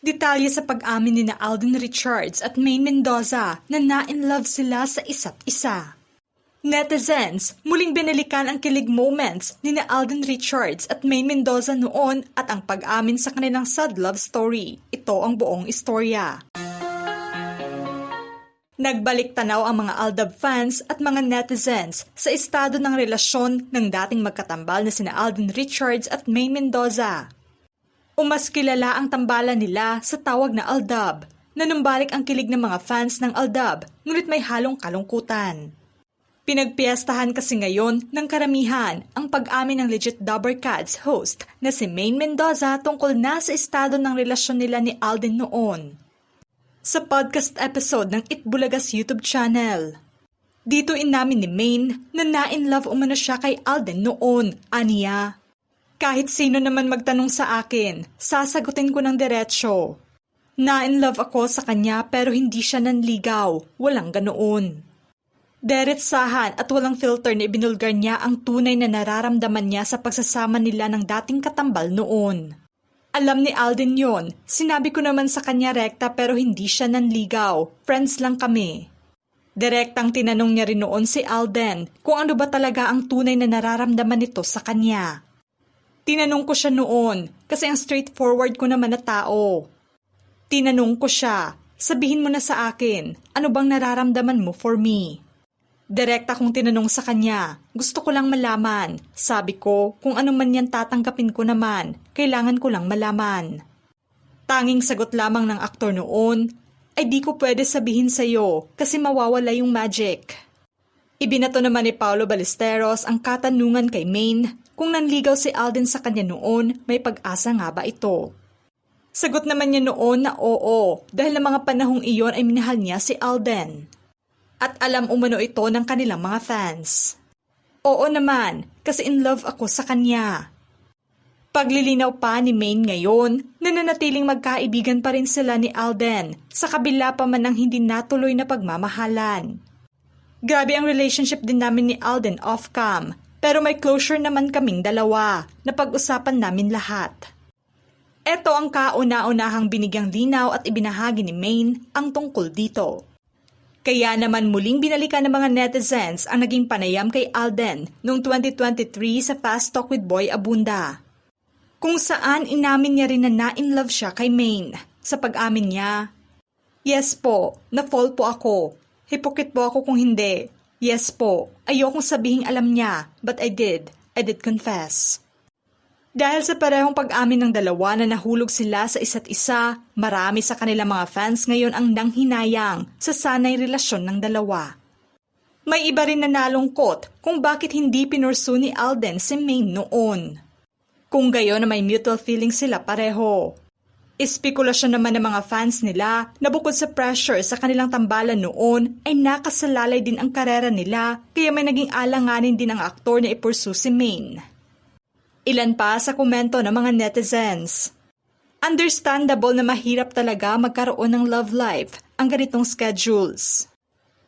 Detalye sa pag-amin ni na Alden Richards at Maine Mendoza na na-in-love sila sa isa't isa. Netizens, muling binalikan ang kilig moments ni na Alden Richards at Maine Mendoza noon at ang pag-amin sa kanilang sad love story. Ito ang buong istorya. Nagbalik tanaw ang mga Aldab fans at mga netizens sa estado ng relasyon ng dating magkatambal na sina Alden Richards at Maine Mendoza. Umas kilala ang tambalan nila sa tawag na Aldab, na numbalik ang kilig ng mga fans ng Aldab, ngunit may halong kalungkutan. Pinagpiestahan kasi ngayon ng karamihan ang pag-amin ng legit Dabbercats host na si Maine Mendoza tungkol na sa estado ng relasyon nila ni Alden noon. Sa podcast episode ng Itbulagas YouTube channel. Dito inamin ni Maine na na-in-love umano siya kay Alden noon, aniya. Kahit sino naman magtanong sa akin, sasagutin ko ng diretsyo. Na-in-love ako sa kanya pero hindi siya nanligaw, walang ganoon. Diretsahan at walang filter na ibinulgar niya ang tunay na nararamdaman niya sa pagsasama nila ng dating katambal noon. Alam ni Alden yon, sinabi ko naman sa kanya rekta pero hindi siya nanligaw, friends lang kami. Direktang tinanong niya rin noon si Alden kung ano ba talaga ang tunay na nararamdaman nito sa kanya. Tinanong ko siya noon kasi ang straightforward ko naman na tao. Tinanong ko siya, sabihin mo na sa akin, ano bang nararamdaman mo for me? Direkta kong tinanong sa kanya, gusto ko lang malaman. Sabi ko, kung ano man yan tatanggapin ko naman, kailangan ko lang malaman. Tanging sagot lamang ng aktor noon, ay di ko pwede sabihin sa'yo kasi mawawala yung magic. Ibinato naman ni Paolo Ballesteros ang katanungan kay Maine, kung nanligaw si Alden sa kanya noon, may pag-asa nga ba ito? Sagot naman niya noon na oo, dahil ng mga panahong iyon ay minahal niya si Alden. At alam umano ito ng kanilang mga fans. Oo naman, kasi in love ako sa kanya. Paglilinaw pa ni Maine ngayon, nananatiling magkaibigan pa rin sila ni Alden, sa kabila pa man ng hindi natuloy na pagmamahalan. Grabe ang relationship din namin ni Alden off-cam, pero may closure naman kaming dalawa, na pag-usapan namin lahat. Ito ang kauna-unahang binigyang linaw at ibinahagi ni Maine ang tungkol dito. Kaya naman muling binalikan ng mga netizens ang naging panayam kay Alden noong 2023 sa Fast Talk with Boy Abunda. Kung saan inamin niya rin na na-in-love siya kay Maine. Sa pag-amin niya, yes po, na-fall po ako. Hypocrite po ako kung hindi. Yes po, ayokong sabihing alam niya, but I did confess. Dahil sa parehong pag-amin ng dalawa na nahulog sila sa isa't isa, marami sa kanilang mga fans ngayon ang nanghinayang sa sanay relasyon ng dalawa. May iba rin na nalungkot kung bakit hindi pinursu ni Alden si Maine noon. Kung gayon na may mutual feelings sila pareho. Espekulasyon naman ng mga fans nila na bukod sa pressure sa kanilang tambalan noon ay nakasalalay din ang karera nila kaya may naging alanganin din ang aktor na ipursu si Maine. Ilan pa sa komento ng mga netizens. Understandable na mahirap talaga magkaroon ng love life ang ganitong schedules.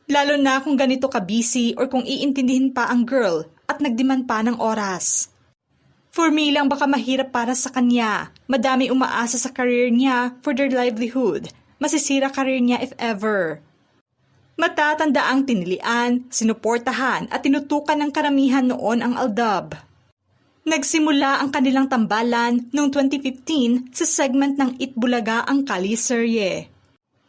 Lalo na kung ganito ka-busy or kung iintindihin pa ang girl at nagdemand pa ng oras. For me lang baka mahirap para sa kanya. Madami umaasa sa career niya for their livelihood. Masisira career niya if ever. Matatanda ang tinilian, sinuportahan at tinutukan ng karamihan noon ang Aldab. Nagsimula ang kanilang tambalan noong 2015 sa segment ng Itbulaga ang Kali serye.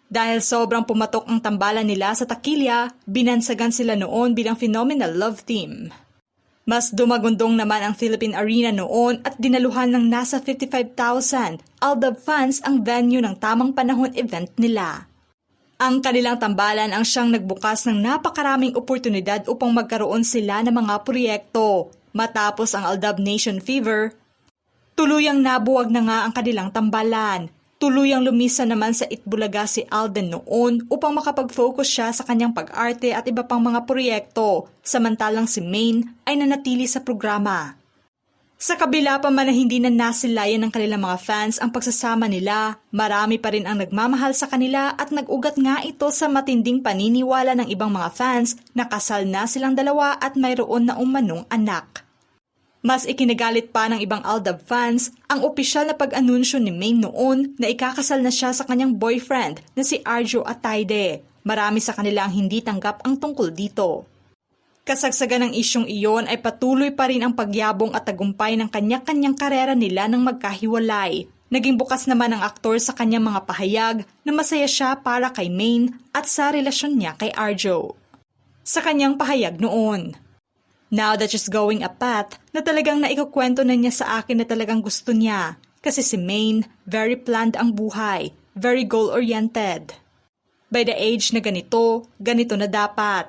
Dahil sobrang pumatok ang tambalan nila sa takilya, binansagan sila noon bilang phenomenal love team. Mas dumagundong naman ang Philippine Arena noon at dinaluhan ng nasa 55,000 Aldab fans ang venue ng tamang panahon event nila. Ang kanilang tambalan ang siyang nagbukas ng napakaraming oportunidad upang magkaroon sila ng mga proyekto. Matapos ang Aldab Nation Fever, tuluyang nabuwag na nga ang kanilang tambalan. Tuluyang lumisa naman sa Itbulaga si Alden noon upang makapag-focus siya sa kanyang pag-arte at iba pang mga proyekto, samantalang si Maine ay nanatili sa programa. Sa kabila pa man na hindi na nasilayan ng kanilang mga fans ang pagsasama nila, marami pa rin ang nagmamahal sa kanila at nag-ugat nga ito sa matinding paniniwala ng ibang mga fans na kasal na silang dalawa at mayroon na umanong anak. Mas ikinagalit pa ng ibang Aldab fans ang opisyal na pag-anunsyo ni Maine noon na ikakasal na siya sa kanyang boyfriend na si Arjo Ataide. Marami sa kanila ang hindi tanggap ang tungkol dito. Kasagsagan ng isyong iyon ay patuloy pa rin ang pagyabong at tagumpay ng kanya-kanyang karera nila nang magkahiwalay. Naging bukas naman ang aktor sa kanyang mga pahayag na masaya siya para kay Maine at sa relasyon niya kay Arjo. Sa kanyang pahayag noon, "Now that she's going a path na talagang naikukwento na niya sa akin na talagang gusto niya. Kasi si Maine, very planned ang buhay, very goal-oriented. By the age na ganito na dapat.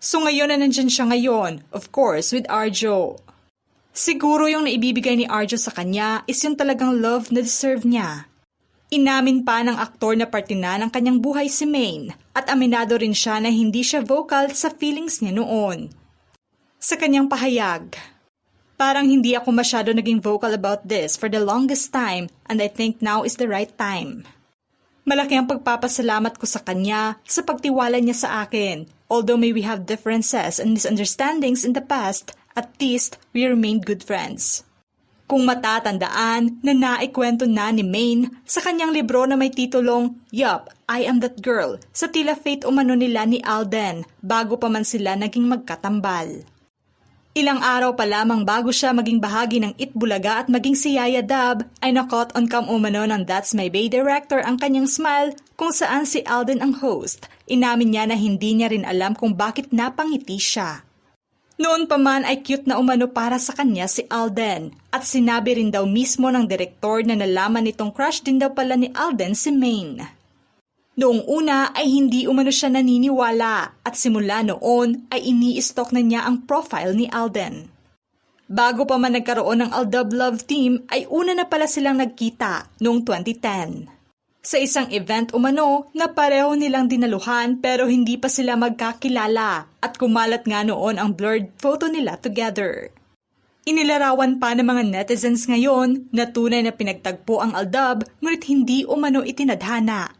So ngayon na nandyan siya ngayon, of course with Arjo. Siguro yung naibibigay ni Arjo sa kanya is yung talagang love na deserve niya." Inamin pa ng aktor na parte na ng kanyang buhay si Maine at aminado rin siya na hindi siya vocal sa feelings niya noon. Sa kanyang pahayag, "Parang hindi ako masyado naging vocal about this for the longest time and I think now is the right time. Malaki ang pagpapasalamat ko sa kanya sa pagtiwala niya sa akin. Although may we have differences and misunderstandings in the past, at least we remained good friends." Kung matatandaan na naikwento na ni Maine sa kanyang libro na may titulong Yup, I Am That Girl sa tila fate umano nila ni Alden bago pa man sila naging magkatambal. Ilang araw pa lamang bago siya maging bahagi ng Itbulaga at maging si Yaya Dab ay na-caught on cam umano ng That's My Bae director ang kanyang smile kung saan si Alden ang host. Inamin niya na hindi niya rin alam kung bakit napangiti siya. Noon pa man ay cute na umano para sa kanya si Alden at sinabi rin daw mismo ng direktor na nalaman nitong crush din daw pala ni Alden si Maine. Noong una ay hindi umano siya naniniwala at simula noon ay ini-stalk na niya ang profile ni Alden. Bago pa man nagkaroon ng Aldab Love Team ay una na pala silang nagkita noong 2010. Sa isang event umano na pareho nilang dinaluhan pero hindi pa sila magkakilala at kumalat nga noon ang blurred photo nila together. Inilarawan pa ng mga netizens ngayon na tunay na pinagtagpo ang Aldab ngunit hindi umano itinadhana.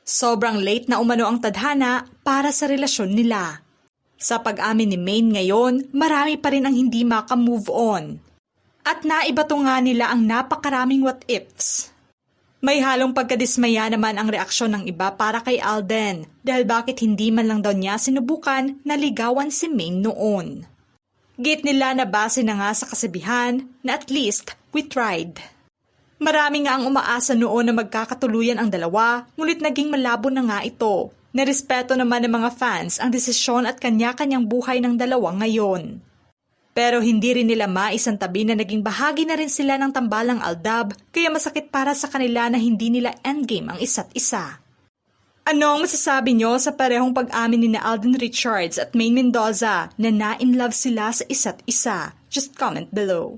Sobrang late na umano ang tadhana para sa relasyon nila. Sa pag-amin ni Maine ngayon, marami pa rin ang hindi maka-move on. At naibato nga nila ang napakaraming what-ifs. May halong pagkadismaya naman ang reaksyon ng iba para kay Alden dahil bakit hindi man lang daw niya sinubukan na ligawan si Maine noon. Gate nila na base na nga sa kasabihan na at least we tried. Marami nga ang umaasa noon na magkakatuluyan ang dalawa, ngunit naging malabo na nga ito. Nerespeto naman ng mga fans ang desisyon at kanya-kanyang buhay ng dalawa ngayon. Pero hindi rin nila maisantabi na naging bahagi na rin sila ng tambalang Aldab, kaya masakit para sa kanila na hindi nila endgame ang isa't isa. Ano ang masasabi nyo sa parehong pag-amin ni Alden Richards at Maine Mendoza na na-in love sila sa isa't isa? Just comment below.